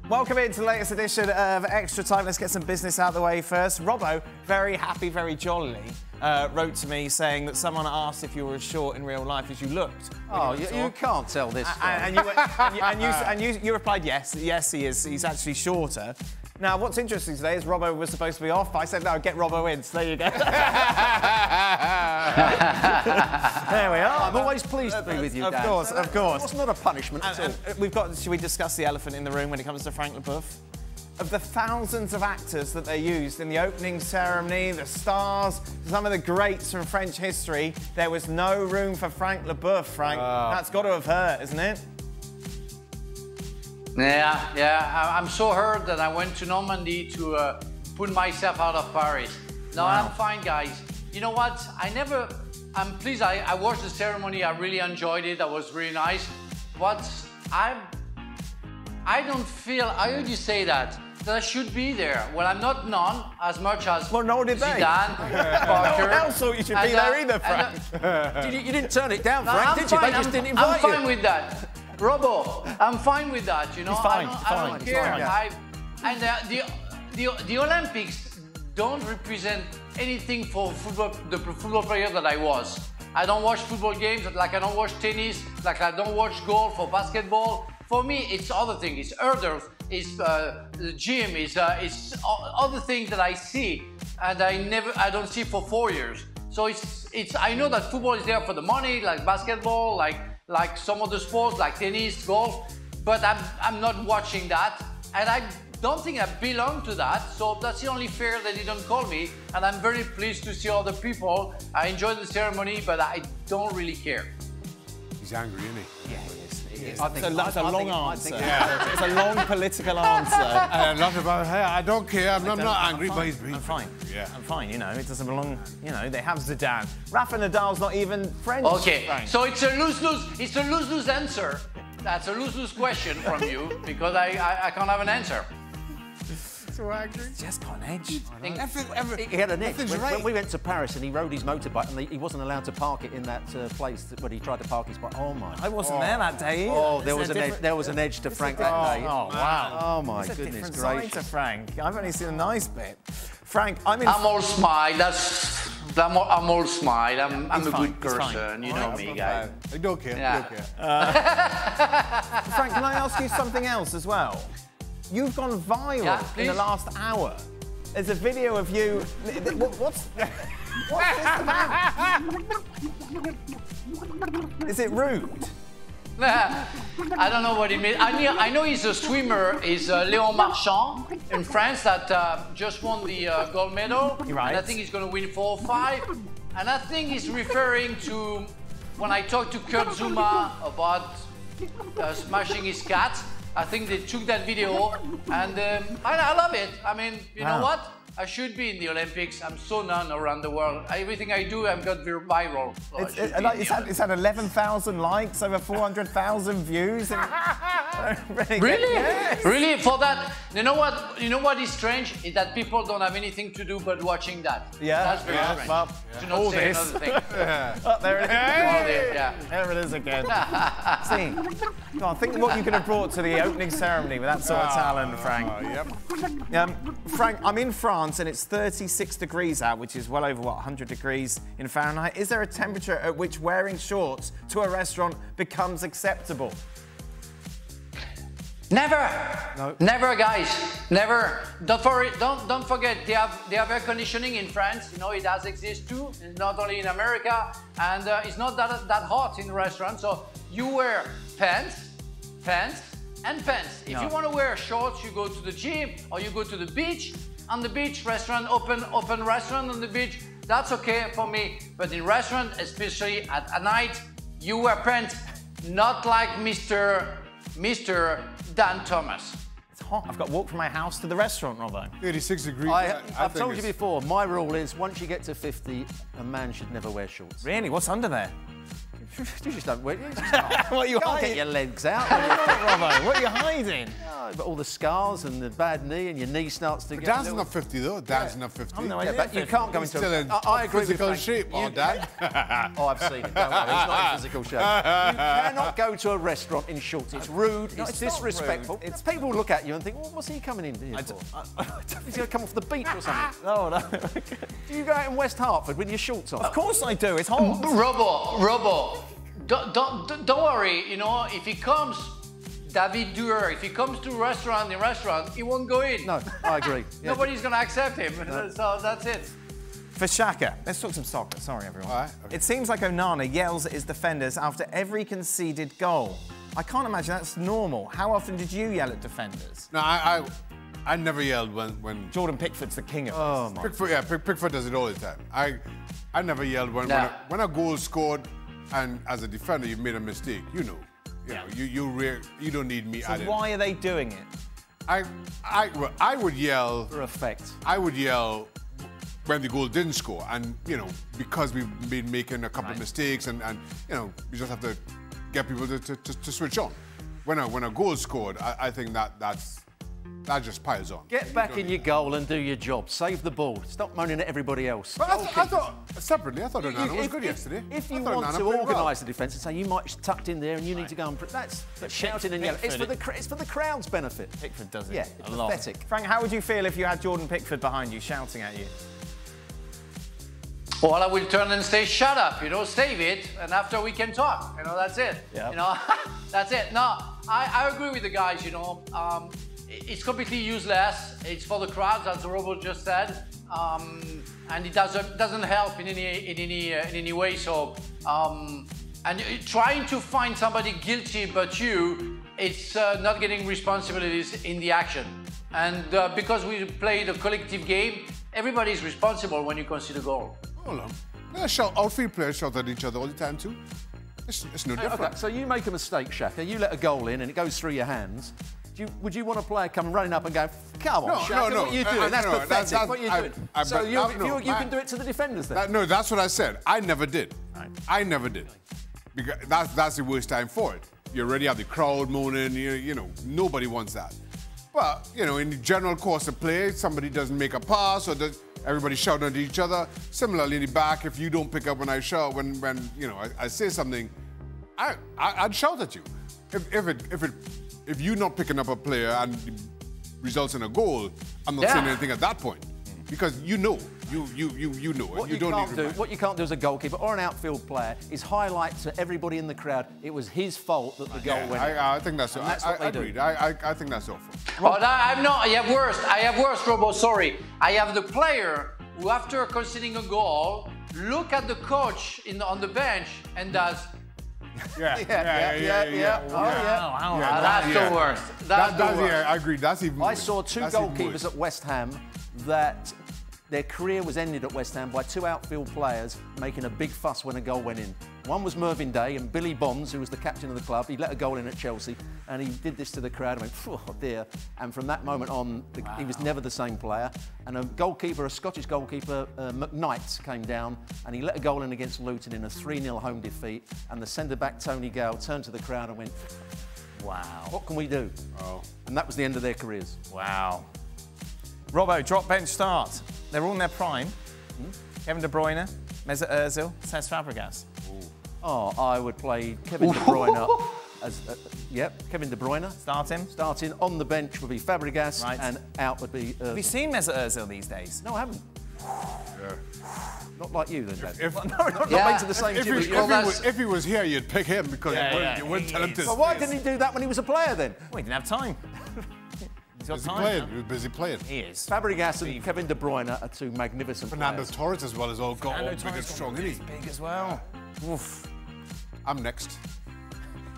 Welcome into the latest edition of Extra Time. Let's get some business out of the way first. Robbo, very happy, very jolly, wrote to me saying that someone asked if you were as short in real life as you looked. Oh, you can't tell this. And you replied, yes, he is. He's actually shorter. Now, what's interesting today is Robbo was supposed to be off, but I said, no, get Robbo in, so there you go. There we are. I'm always pleased to be with you, Dan. Of course, of course. It's not a punishment at all. Should we discuss the elephant in the room when it comes to Frank Leboeuf? Of the thousands of actors that they used in the opening ceremony, the stars, some of the greats from French history, there was no room for Frank Leboeuf, Frank. That's got to have hurt, isn't it? Yeah. I'm so hurt that I went to Normandy to put myself out of Paris. No, wow. I'm fine, guys. You know what? I'm pleased. I watched the ceremony. I really enjoyed it. That was really nice. But I don't feel, I heard you say that I should be there. Well, I'm not none as much as well, nor did Zidane, No Parker. one else thought you should be there either, Frank. You didn't turn it down, Frank, did you? They just didn't invite you. I'm fine with that. Robbo, I'm fine with that, you know. I don't care. And the Olympics don't represent anything for football, the football player that I was. I don't watch football games like I don't watch tennis, like I don't watch golf or basketball. For me, it's other things. It's hurdles, it's the gym, it's other things that I see and I don't see for 4 years. So I know that football is there for the money, like basketball, like some other sports, like tennis, golf, but I'm not watching that, and I don't think I belong to that, so that's the only fair that he don't call me, and I'm very pleased to see other people. I enjoyed the ceremony, but I don't really care. He's angry, isn't he? Yeah, he is. That's a long answer. It's a long political answer. A lot about, hey, I don't care, I'm not angry, but he's being... I'm fine. Yeah. I'm fine, you know, it doesn't belong, you know, they have Zidane. Rafa Nadal's not even French. Okay, Frank. so it's a lose-lose answer. That's a lose-lose question from you, because I can't have an answer. So angry. He's just got an edge. He had an edge. When we went to Paris and he rode his motorbike and he wasn't allowed to park it in that place when he tried to park his bike. Oh my! I wasn't there that day. Oh, there was an edge to Frank that day. Oh wow! Oh my goodness gracious! Side to Frank. I've only seen a nice bit. Frank, I'm all smile. I'm all smile. I'm a good person. You know me, guys. I don't care. Yeah. I don't care. Frank, can I ask you something else as well? You've gone viral in the last hour. There's a video of you. What's this about? Is it rude? I don't know what he means. I know he's a swimmer. He's Léon Marchand in France that just won the gold medal. Right. And I think he's going to win 4 or 5. And I think he's referring to when I talked to Kurt Zuma about smashing his cat. I think they took that video, and I love it. I mean, you know what? I should be in the Olympics. I'm so known around the world. Everything I do, I've got viral. So it's had 11,000 likes, over 400,000 views. Really? Yes. Really? For that? You know what? You know what is strange is that people don't have anything to do but watching that. Yeah. That's very strange. Well, to not say another thing. Oh, there it is. Yeah. There it is again. See, God, think what you could have brought to the opening ceremony with that sort of talent, Frank. Frank, I'm in France and it's 36 degrees out, which is well over, 100 degrees in Fahrenheit. Is there a temperature at which wearing shorts to a restaurant becomes acceptable? Never. No. Never, guys. Never. Don't forget, they have air conditioning in France. You know, it does exist too. It's not only in America, and it's not that hot in the restaurant. So you wear pants, and pants. If you want to wear shorts, you go to the gym or you go to the beach. On the beach, restaurant, open restaurant on the beach, that's okay for me. But in restaurant, especially at night, you wear pants, not like Mr. Dan Thomas. It's hot. I've got to walk from my house to the restaurant, Robbo. 36 degrees. I've told you before, my rule is once you get to 50, a man should never wear shorts. Really? What's under there? You just don't wear it. What are you can't hiding? get your legs out. Robbo, what are you hiding? No, Oh, but all the scars and the bad knee, and your knee starts to get. Dan's not 50 though. Dan's not 50. Yeah, but you can't go into. Still in I agree physical with shape, Dan. Oh, I've seen it. Don't worry, he's not in physical shape. You cannot go to a restaurant in shorts. It's rude. No, it's disrespectful. It's people look at you and think, well, what's he coming in here for? He's going to come off the beach or something. No. Do you go out in West Hartford with your shorts on? Of course I do. It's hot. Robo, don't worry. You know, if he comes. David Duer, if he comes to a restaurant, he won't go in. No, I agree. Yeah. Nobody's going to accept him. No. So that's it. For Xhaka, let's talk some soccer. Sorry, everyone. All right, okay. It seems like Onana yells at his defenders after every conceded goal. I can't imagine that's normal. How often did you yell at defenders? No, I never yelled when Jordan Pickford's the king of this. Oh, my. Pickford does it all the time. I never yelled when a goal scored, and as a defender you've made a mistake. You know. You don't need me. So why are they doing it? I would yell for effect. I would yell when the goal didn't score, and because we've been making a couple of mistakes, and you just have to get people to switch on. When a goal is scored, I think that just piles on. Get back in your goal and do your job. Save the ball. Stop moaning at everybody else. But I thought Onana was good yesterday. If you want to organise the defence and say you might tucked in there and you need to go and that's shouting and yelling. It's for the crowd's benefit. Pickford does it. Yeah, it's pathetic. Frank, how would you feel if you had Jordan Pickford behind you shouting at you? Well, I will turn and say, shut up, save it, and after we can talk. That's it. Yep. That's it. No, I agree with the guys, It's completely useless. It's for the crowds, as Robo just said, and it doesn't help in any way. So, and trying to find somebody guilty but you, it's not getting responsibilities in the action. And because we played a collective game, everybody's responsible when you concede a goal. Hold on. Outfield players shout at each other all the time too. It's no different. Okay, so you make a mistake, Xhaka. You let a goal in and it goes through your hands. Would you want a player come running up and go, come on, Xhaka, what are you doing? That's pathetic. What are you doing? So you can do it to the defenders then? No, that's what I said. I never did. Right. I never did. Because that's the worst time for it. You already have the crowd moaning, nobody wants that. But, in the general course of play, somebody doesn't make a pass or everybody shouting at each other. Similarly, in the back, if you don't pick up when I shout, when I say something, I'd shout at you. If you're not picking up a player and it results in a goal, I'm not saying anything at that point. Because you know. What you can't do as a goalkeeper or an outfield player is highlight to everybody in the crowd it was his fault that the goal went in. I think that's I agree. I think that's awful. I have worse, Robo, sorry. I have the player who, after conceding a goal, look at the coach on the bench and does... Yeah. That's the worst. That's the worst. Yeah, I agree. That's even I saw two goalkeepers at West Ham that their career was ended at West Ham by two outfield players making a big fuss when a goal went in. One was Mervyn Day, and Billy Bonds, who was the captain of the club, he let a goal in at Chelsea, and he did this to the crowd and went, oh dear. And from that moment on, he was never the same player. And a Scottish goalkeeper, McKnight, came down, and he let a goal in against Luton in a 3-0 home defeat, and the centre-back, Tony Gale, turned to the crowd and went, wow, what can we do? Oh. And that was the end of their careers. Wow. Robbo, drop bench start. They're all in their prime. Kevin De Bruyne, Mesut Ozil, Cesc Fabregas. Oh, I would play Kevin De Bruyne up as... Kevin De Bruyne. Start him. Starting on the bench would be Fabregas, and out would be... Have you seen Mesut Ozil these days? No, I haven't. Yeah. Not like you, then, Dad. Not to the same team. If he was here, you'd pick him because you wouldn't tell him to. But why didn't he do that when he was a player, then? Well, he didn't have time. He was busy playing. He is. Fabregas and Kevin De Bruyne are two magnificent Fernando players. Torres as well as all got all big and strong, isn't he? Big as well. Oof. I'm next.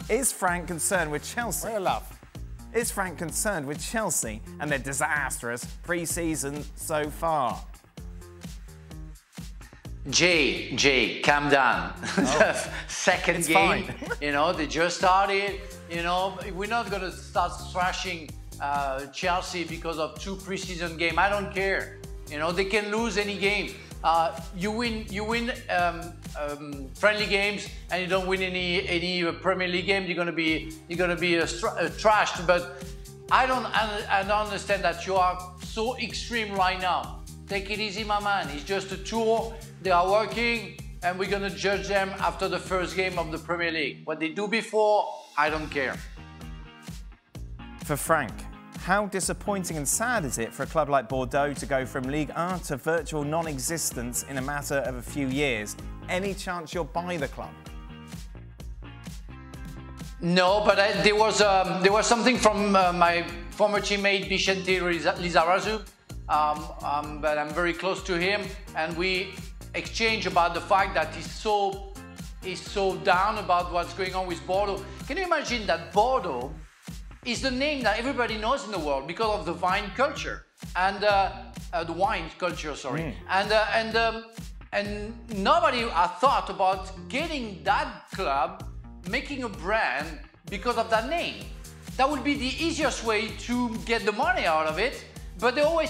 Is Frank concerned with Chelsea? Why you laugh? Is Frank concerned with Chelsea and their disastrous pre-season so far? Jay, calm down. Second game, fine. They just started. We're not going to start thrashing Chelsea because of 2 preseason games. I don't care. They can lose any game. You win friendly games, and you don't win any Premier League game. You're gonna be trashed. But I don't understand that you are so extreme right now. Take it easy, my man. It's just a tour. They are working, and we're going to judge them after the first game of the Premier League. What they do before, I don't care. For Frank, how disappointing and sad is it for a club like Bordeaux to go from Ligue 1 to virtual non-existence in a matter of a few years? Any chance you'll buy the club? No, but there was something from my former teammate Vicente Lizarazu, but I'm very close to him, and we exchanged about the fact that he's so down about what's going on with Bordeaux. Can you imagine that Bordeaux is the name that everybody knows in the world because of the wine culture and the wine culture, sorry, and nobody thought about getting that club, making a brand because of that name. That would be the easiest way to get the money out of it, but they always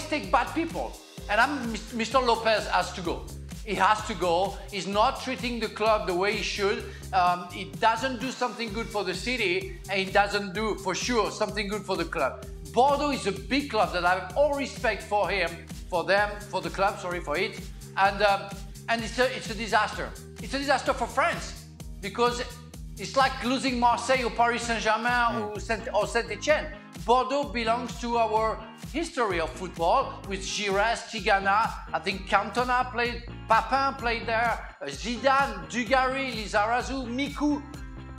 take bad people. And Mr. Lopez has to go. He has to go. He's not treating the club the way he should. He doesn't do something good for the city, and he doesn't do, for sure, something good for the club. Bordeaux is a big club that I have all respect for him, for them, for the club, sorry, for it. And it's a disaster. It's a disaster for France, because it's like losing Marseille or Paris Saint-Germain or Saint-Etienne. Bordeaux belongs to our history of football with Giresse, Tigana, I think Cantona played, Papin played there, Zidane, Dugarry, Lizarazu, Miku.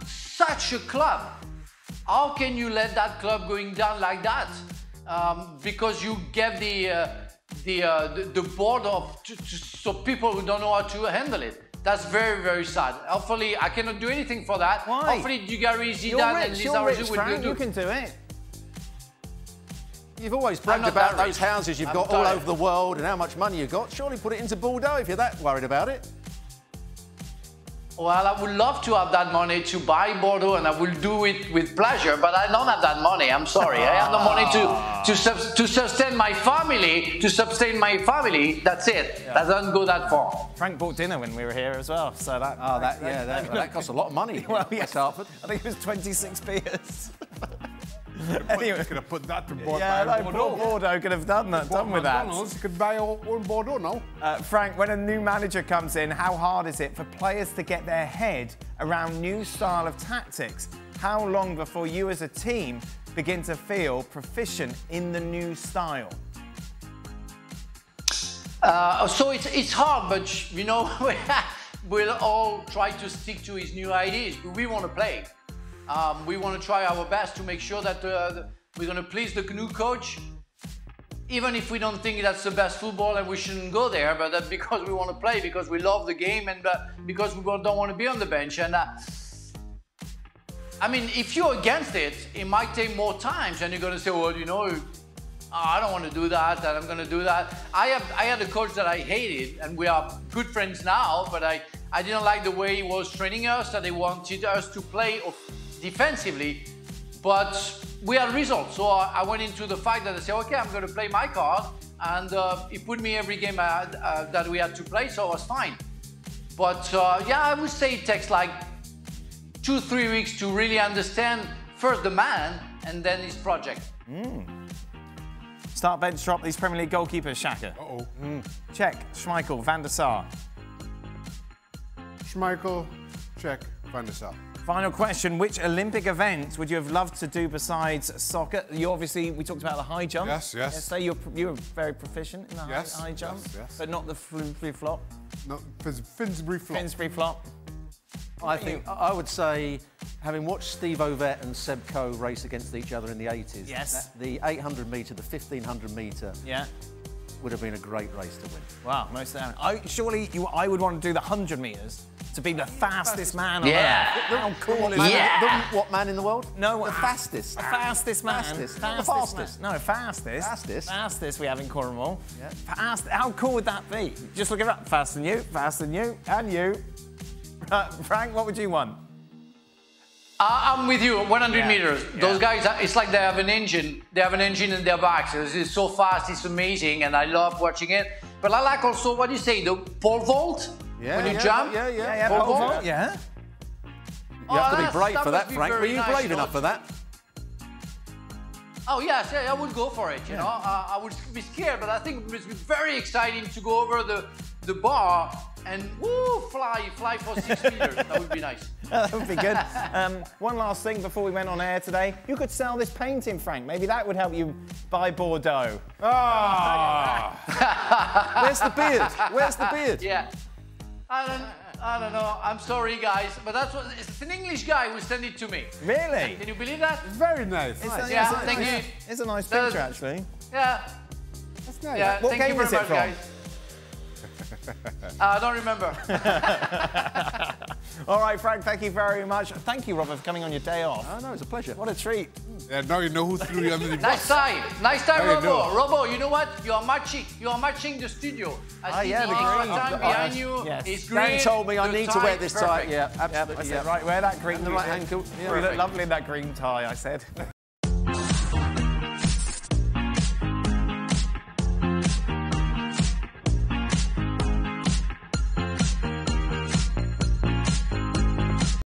Such a club. How can you let that club going down like that? Because you gave the board so people who don't know how to handle it. That's very, very sad. Hopefully, I cannot do anything for that. Why? Hopefully, Dugarry, Zidane, and Lizarazu will do. You can do it. You've always bragged about those houses you've got all over the world and how much money you've got. Surely put it into Bordeaux if you're that worried about it. Well, I would love to have that money to buy Bordeaux, and I will do it with pleasure, but I don't have that money. I'm sorry. I have the money to sustain my family. That's it. Yeah. That doesn't go that far. Frank bought dinner when we were here as well, so that. Oh, that costs a lot of money. Well, yes, I think it was 26 beers. Anyway, could have put that to Bordeaux. Yeah, Bordeaux could have done that. Done with that. You could buy own Bordeaux now. Frank, when a new manager comes in, how hard is it for players to get their head around new style of tactics? How long before you as a team begin to feel proficient in the new style? So it's hard, but you know, we'll all try to stick to his new ideas. We want to play. We want to try our best to make sure that we're going to please the new coach, even if we don't think that's the best football and we shouldn't go there, but that's because we want to play, because we love the game, and because we don't want to be on the bench. And I mean, if you're against it, it might take more times, and you're going to say, well, you know, I don't want to do that, and I'm going to do that. I had a coach that I hated, and we are good friends now, but I didn't like the way he was training us, that he wanted us to play defensively, but we had results. So I went into the fact that I said, okay, I'm going to play my card, and he put me every game that we had to play, so it was fine. But yeah, I would say it takes like 2-3 weeks to really understand first the man and then his project. Start, bench, drop these Premier League goalkeepers, Shaka. Check, Schmeichel, Van der Sar. Schmeichel, check, Van der Sar. Final question, which Olympic event would you have loved to do besides soccer? We talked about the high jump. Yes. So you were very proficient in the high jump, but not the Finsbury flop. No, Finsbury flop. Finsbury flop. I would say, having watched Steve Ovett and Seb Coe race against each other in the 80s, the 800 metre, the 1500 metre, would have been a great race to win. Wow, most definitely. Surely I would want to do the 100 metres to be the fastest man on Earth. How cool is that? What man in the world? No, the fastest. The fastest man. The fastest. No, fastest. Fastest. Fastest we have in Cornwall. How cool would that be? Just look it up. Faster than you, and you. Frank, what would you want? I'm with you, 100 meters. Those guys, it's like they have an engine. They have an engine in their backs. It's so fast, it's amazing, and I love watching it. But I like also, what do you say, the pole vault? When you jump? Pole vault. Yeah. You have to be brave for that, Frank. Were you brave enough for that? Oh yes, yeah, I would go for it. You know, I would be scared, but I think it would be very exciting to go over the bar and fly for 6 meters. That would be nice. That would be good. One last thing before we went on air today. You could sell this painting, Frank. Maybe that would help you buy Bordeaux. Where's the beard? Where's the beard? Yeah. I don't know. I'm sorry, guys, but it's an English guy who sent it to me. Really? Can you believe that? Very nice. Thank you. It's a nice picture, actually. Yeah. That's nice. Yeah. What Thank game you very is it much, from? guys. I don't remember. All right, Frank, thank you very much. Thank you, Robert, for coming on your day off. Oh, no, it's a pleasure. What a treat. Now you know who threw you under the Nice bus. Nice time, Now you know. Robo. Robo, you know what? You are matching the studio. I see yeah, the the extra green. time behind you. Yes. It's green. Dan told me I The need to tie, wear this tie. perfect. Yeah, absolutely. I said, right, wear that green. And the right ankle. You look lovely in that green tie, I said.